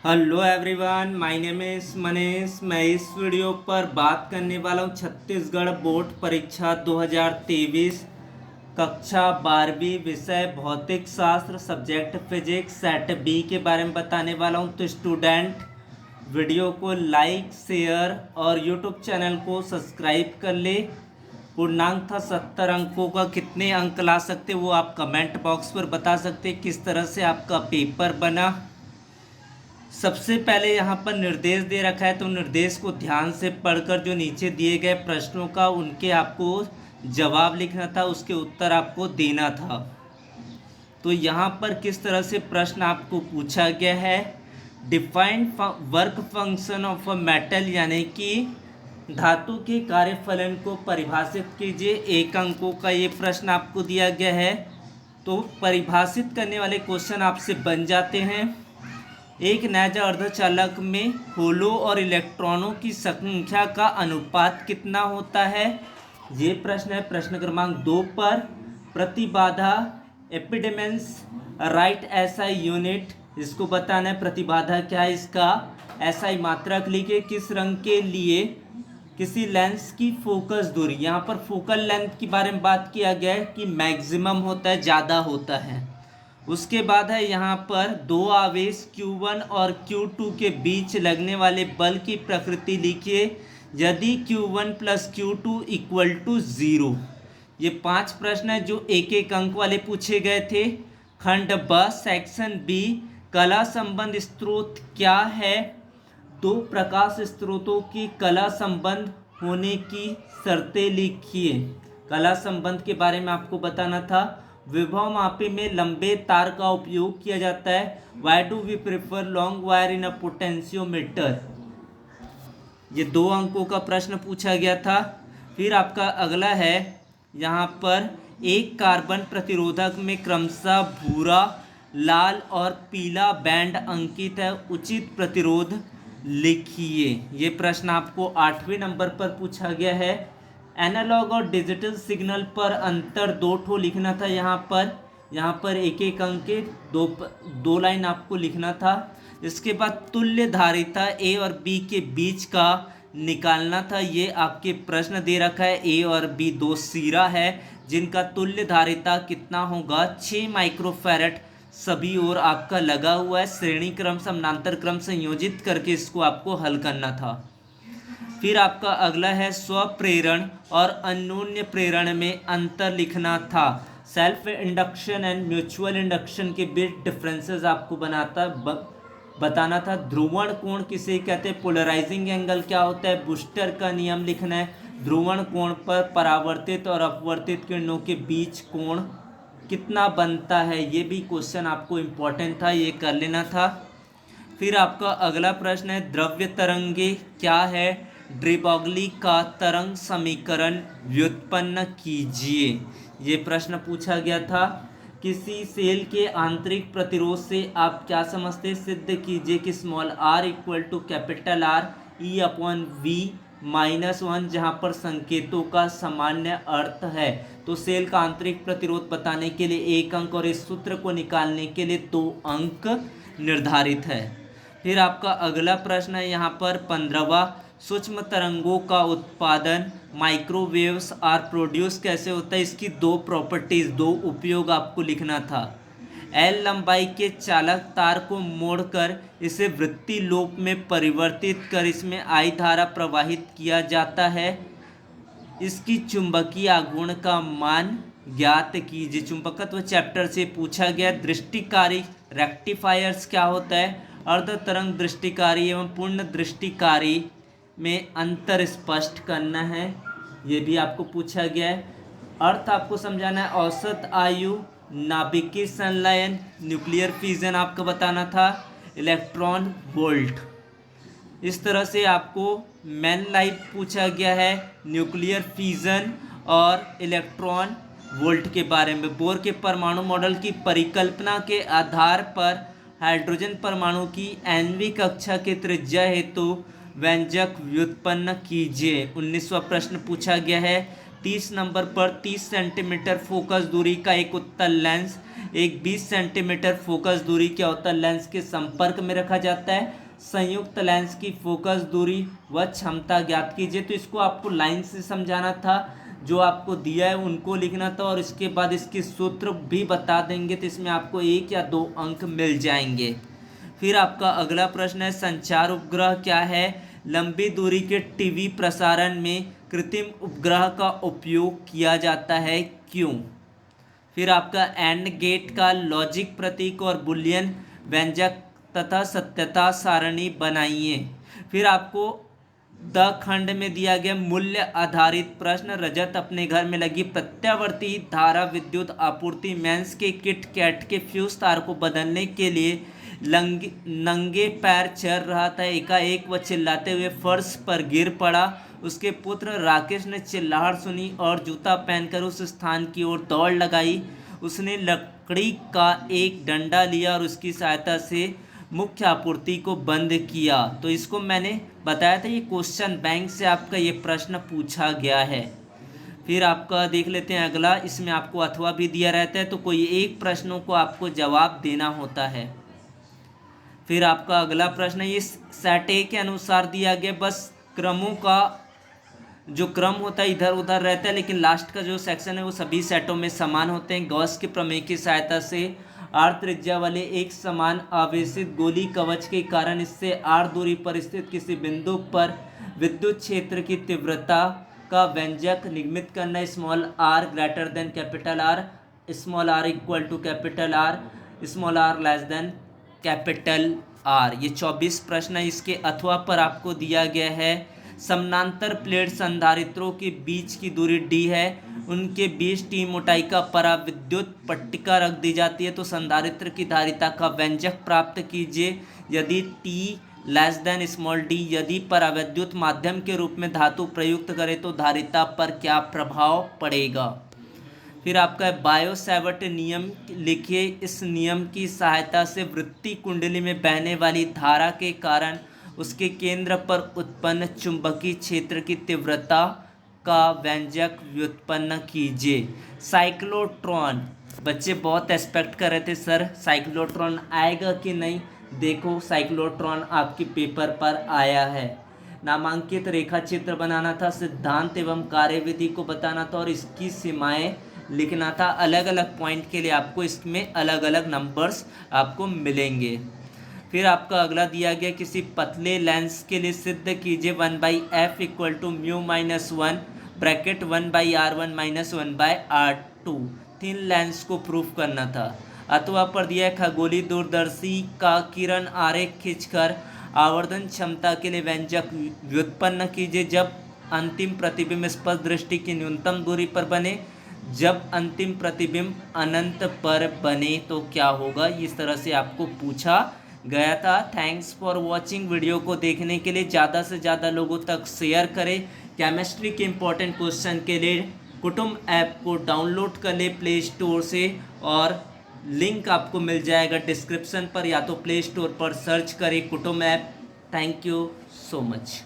Hello everyone, my name is Manish. मैं इस video पर बात करने वाला हूँ छत्तीसगढ़ बोर्ड परीक्षा 2023 कक्षा 12वीं विषय भौतिक शास्त्र सब्जेक्ट फिजिक्स सेट बी के बारे में बताने वाला हूँ। तो स्टूडेंट वीडियो को लाइक शेयर और यूट्यूब चैनल को सब्सक्राइब कर ले। पूर्णांक था 70 अंकों का, कितने अंक ला सकते वो आप कमेंट बॉक्स पर बता सकते। किस तरह से आपका पेपर बना, सबसे पहले यहाँ पर निर्देश दे रखा है, तो निर्देश को ध्यान से पढ़कर जो नीचे दिए गए प्रश्नों का उनके आपको जवाब लिखना था, उसके उत्तर आपको देना था। तो यहाँ पर किस तरह से प्रश्न आपको पूछा गया है, defined work function of a metal, यानी कि धातु के कार्यफलन को परिभाषित कीजिए। 1 अंकों का ये प्रश्न आपको दिया गया है। तो परिभाषित करने वाले क्वेश्चन आपसे बन जाते हैं। एक नैजा अर्धचालक में होलो और इलेक्ट्रॉनों की संख्या का अनुपात कितना होता है, ये प्रश्न है। प्रश्न क्रमांक 2 पर प्रतिबाधा एपिडेमेंस राइट एसआई यूनिट, इसको बताना है प्रतिबाधा क्या है, इसका एसआई मात्रक लिखे। किस रंग के लिए किसी लेंस की फोकस दूरी, यहाँ पर फोकल लेंथ के बारे में बात किया गया है कि मैक्सिमम होता है, ज़्यादा होता है। उसके बाद है यहाँ पर दो आवेश Q1 और Q2 के बीच लगने वाले बल की प्रकृति लिखिए यदि Q1 plus Q2 equal to 0। ये 5 प्रश्न है जो 1-1 अंक वाले पूछे गए थे। खंड ब सेक्शन बी, कला संबंध स्रोत क्या है, दो प्रकाश स्रोतों की कला संबंध होने की शर्तें लिखिए। कला संबंध के बारे में आपको बताना था। विभव मापी में लंबे तार का उपयोग किया जाता है। Why do we prefer long wire in a potentiometer, ये 2 अंकों का प्रश्न पूछा गया था। फिर आपका अगला है यहाँ पर एक कार्बन प्रतिरोधक में क्रमशः भूरा, लाल और पीला बैंड अंकित है, उचित प्रतिरोध लिखिए। ये प्रश्न आपको 8वें नंबर पर पूछा गया है। एनालॉग और डिजिटल सिग्नल पर अंतर 2 ठो लिखना था। यहाँ पर 1-1 अंक के 2 लाइन आपको लिखना था। इसके बाद तुल्य धारिता ए और बी के बीच का निकालना था। ये आपके प्रश्न दे रखा है, ए और बी 2 सिरा है जिनका तुल्य धारिता कितना होगा 6 माइक्रोफैरड सभी ओर आपका लगा हुआ है। श्रेणी क्रम समानांतर क्रम संयोजित करके इसको आपको हल करना था। फिर आपका अगला है स्वप्रेरण और अन्योन्य प्रेरण में अंतर लिखना था। Self induction and mutual induction के बीच डिफरेंसेस आपको बताना था। ध्रुवण कोण किसे कहते हैं, पोलराइजिंग एंगल क्या होता है, बूस्टर का नियम लिखना है। ध्रुवण कोण पर परावर्तित और अपवर्तित किरणों के बीच कोण कितना बनता है, ये भी क्वेश्चन आपको इम्पोर्टेंट था, ये कर लेना था। फिर आपका अगला प्रश्न है द्रव्य तरंगे क्या है, ड्रिबॉगली का तरंग समीकरण व्युत्पन्न कीजिए। ये प्रश्न पूछा गया था। किसी सेल के आंतरिक प्रतिरोध से आप क्या समझते, सिद्ध कीजिए कि small r equal to capital R E/V-1, जहाँ पर संकेतों का सामान्य अर्थ है। तो सेल का आंतरिक प्रतिरोध बताने के लिए 1 अंक और इस सूत्र को निकालने के लिए 2 अंक निर्धारित है। फिर आपका अगला प्रश्न है यहाँ पर 15वां, सूक्ष्म तरंगों का उत्पादन माइक्रोवेव्स आर प्रोड्यूस कैसे होता है, इसकी 2 प्रॉपर्टीज, 2 उपयोग आपको लिखना था। एल लंबाई के चालक तार को मोड़कर इसे वृत्ति लोप में परिवर्तित कर इसमें आई धारा प्रवाहित किया जाता है। इसकी चुंबकीय आघूर्ण का मान ज्ञात कीजिए। चुंबकत्व चैप्टर से पूछा गया। दृष्टिकारी रेक्टिफायर्स क्या होता है, अर्ध तरंग दृष्टिकारी एवं पूर्ण दृष्टिकारी में अंतर स्पष्ट करना है, ये भी आपको पूछा गया है। अर्थ आपको समझाना है। औसत आयु, नाभिकीय संलयन, न्यूक्लियर फिजन आपको बताना था। इलेक्ट्रॉन वोल्ट, इस तरह से आपको मैन लाइफ पूछा गया है, न्यूक्लियर फिजन और इलेक्ट्रॉन वोल्ट के बारे में। बोर के परमाणु मॉडल की परिकल्पना के आधार पर हाइड्रोजन परमाणु की nवीं कक्षा के त्रिज्या हेतु व्यंजक व्युत्पन्न कीजिए। 19वां प्रश्न पूछा गया है। 30 नंबर पर 30 सेंटीमीटर फोकस दूरी का एक उत्तल लेंस एक 20 सेंटीमीटर फोकस दूरी क्या होता है, लेंस के संपर्क में रखा जाता है। संयुक्त लेंस की फोकस दूरी व क्षमता ज्ञात कीजिए। तो इसको आपको लाइन से समझाना था, जो आपको दिया है उनको लिखना था, और इसके बाद इसके सूत्र भी बता देंगे, तो इसमें आपको 1 या 2 अंक मिल जाएंगे। फिर आपका अगला प्रश्न है, संचार उपग्रह क्या है? लंबी दूरी के टीवी प्रसारण में कृत्रिम उपग्रह का उपयोग किया जाता है, क्यों? फिर आपका एंड गेट का लॉजिक प्रतीक और बुलियन व्यंजक तथा सत्यता सारणी बनाइए। फिर आपको द खंड में दिया गया मूल्य आधारित प्रश्न, रजत अपने घर में लगी प्रत्यावर्ती धारा विद्युत आपूर्ति मेंस के किट कैट के फ्यूज तार को बदलने के लिए नंगे पैर चल रहा था। एकाएक वह चिल्लाते हुए फर्श पर गिर पड़ा। उसके पुत्र राकेश ने चिल्लाहट सुनी और जूता पहनकर उस स्थान की ओर दौड़ लगाई। उसने लकड़ी का एक डंडा लिया और उसकी सहायता से मुख्य आपूर्ति को बंद किया। तो इसको मैंने बताया था, ये क्वेश्चन बैंक से आपका ये प्रश्न पूछा गया है। फिर आपका देख लेते हैं अगला, इसमें आपको अथवा भी दिया रहता है, तो कोई एक प्रश्नों को आपको जवाब देना होता है। फिर आपका अगला प्रश्न ये सेट ए के अनुसार दिया गया, बस क्रमों का जो क्रम होता है इधर उधर रहता है, लेकिन लास्ट का जो सेक्शन है वो सभी सेटों में समान होते हैं। गॉस के प्रमेय की सहायता से आर त्रिज्या वाले एक समान आवेशित गोली कवच के कारण इससे आर दूरी पर स्थित किसी बिंदु पर विद्युत क्षेत्र की तीव्रता का व्यंजक निर्मित करना। Small r greater than capital R, small r equal to capital R, small r less than capital R. ये 24 प्रश्न है। इसके अथवा पर आपको दिया गया है, समानांतर प्लेट संधारित्रों के बीच की दूरी d है, उनके बीच t मोटाई का पराविद्युत पट्टिका रख दी जाती है। तो संधारित्र की धारिता का व्यंजक प्राप्त कीजिए। यदि t less than small d, यदि पराविद्युत माध्यम के रूप में धातु प्रयुक्त करें तो धारिता पर क्या प्रभाव पड़ेगा। फिर आपका बायो सैवर्ट नियम लिखिए। इस नियम की सहायता से वृत्ति कुंडली में बहने वाली धारा के कारण उसके केंद्र पर उत्पन्न चुंबकीय क्षेत्र की तीव्रता का व्यंजक व्युत्पन्न कीजिए। साइक्लोट्रॉन, बच्चे बहुत एक्सपेक्ट कर रहे थे सर साइक्लोट्रॉन आएगा कि नहीं। देखो साइक्लोट्रॉन आपके पेपर पर आया है। नामांकित रेखा चित्र बनाना था, सिद्धांत एवं कार्यविधि को बताना था और इसकी सीमाएं लिखना था। अलग अलग पॉइंट के लिए आपको इसमें अलग अलग नंबर्स आपको मिलेंगे। फिर आपका अगला दिया गया, किसी पतले लेंस के लिए सिद्ध कीजिए 1/f equal to mu minus 1 bracket 1/r1 minus 1/r2। Thin lens को प्रूफ करना था। अथवा पर दिया खगोलीय दूरदर्शी का किरण आरेख खींचकर आवर्धन क्षमता के लिए व्यंजक व्युत्पन्न कीजिए। जब अंतिम प्रतिबिंब स्पष्ट दृष्टि की न्यूनतम दूरी पर बने, जब अंतिम प्रतिबिंब अनंत पर बने तो क्या होगा। इस तरह से आपको पूछा गया था। Thanks for watching. वीडियो को देखने के लिए ज़्यादा से ज़्यादा लोगों तक शेयर करें। केमिस्ट्री के इंपॉर्टेंट क्वेश्चन के लिए कुटुंब ऐप को डाउनलोड कर ले प्ले स्टोर से, और लिंक आपको मिल जाएगा डिस्क्रिप्शन पर, या तो प्ले स्टोर पर सर्च करें कुटुंब app. Thank you so much.